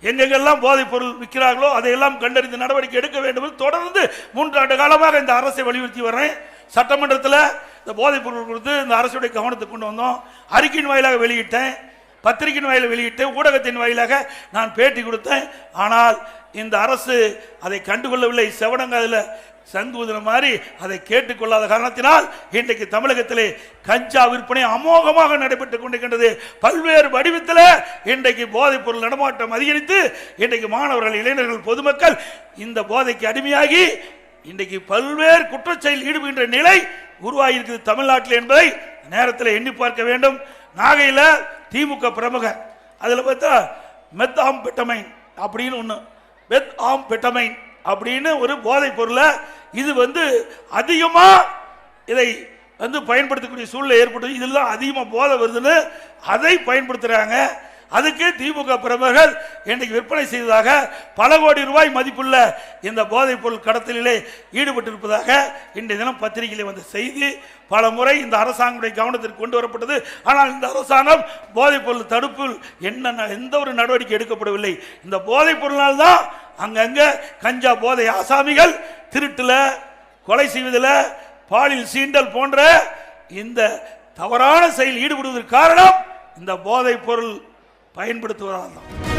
எங்கெங்கெல்லாம் போதைப் பொருள் விற்கிறார்களோ அதையெல்லாம் கண்டறிந்து நடவடிக்கை எடுக்க வேண்டும் என்று தொடர்ந்து 3 ஆண்டு காலமாக இந்த அரசை வலியுறுத்தி வர்றேன். சட்டமன்றத்தில் இந்த போதைப் பொருள் கொடுத்து இந்த அரசுடைய கவனத்துக்கு கொண்டு வந்தோம். அறிக்கையின் வாயிலாக வெளியிட்டேன், பத்திரிகையின் வாயிலாக வெளியிட்டேன், ஊடகத்தின் வாயிலாக நான் பேட்டி கொடுத்தேன். ஆனால் இந்த அரசு அதை கண்டுகொள்ளவில்லை. செவடங்காதில் சங்குதுன மாதிரி அதை கேட்டுக்கொள்ளாத காரணத்தினால் இன்றைக்கு தமிழகத்திலே கஞ்சா விற்பனை அமோகமாக நடைபெற்றுக் கொண்டிருக்கின்றது. பல்வேறு வடிவத்தில் இன்றைக்கு போதைப் பொருள் நடமாட்டம் அதிகரித்து இன்றைக்கு மாணவர்கள், இளைஞர்கள், பொதுமக்கள் இந்த போதைக்கு அடிமையாகி இன்றைக்கு பல்வேறு குற்றச்செயலில் ஈடுபடுகின்ற நிலை உருவாகியிருக்கிறது தமிழ்நாட்டில் என்பதை நேரத்தில் எண்ணி பார்க்க வேண்டும். நாகையில் திமுக பிரமுகர் அதில் பார்த்தா மெத்தாம்பெட்டமைன் அப்படின்னு ஒன்று, மெத்தாம்பெட்டமைன் அப்படின்னு ஒரு போதைப் பொருளை இது அதிகமாக இதை பயன்படுத்தக்கூடிய சூழ்நிலை ஏற்பட்டு இதெல்லாம் அதிகமாக போதை வருதுன்னு அதை பயன்படுத்துகிறாங்க. அதுக்கு திமுக பிரமுகர்கள் இன்றைக்கு விற்பனை செய்ததாக பல கோடி ரூபாய் மதிப்புள்ள இந்த போதைப் பொருள் கடத்தலிலே ஈடுபட்டிருப்பதாக இன்றைய தினம் பத்திரிகையில் வந்த செய்தி பல முறை இந்த அரசாங்கத்துடைய கவனத்திற்கு கொண்டு வரப்பட்டது. ஆனால் இந்த அரசாங்கம் போதைப் பொருள் தடுப்பில் எந்த ஒரு நடவடிக்கை எடுக்கப்படவில்லை. இந்த போதைப் பொருளால் தான் அங்கங்க கஞ்சா போதை ஆசாமிகள் திருட்டுல, கொலை செய்வதில், பாலியல் சீண்டல் போன்ற இந்த தவறான செயல் ஈடுபடுவதற்கு காரணம் இந்த போதைப் பொருள் பயன்படுத்துவதால் தான்.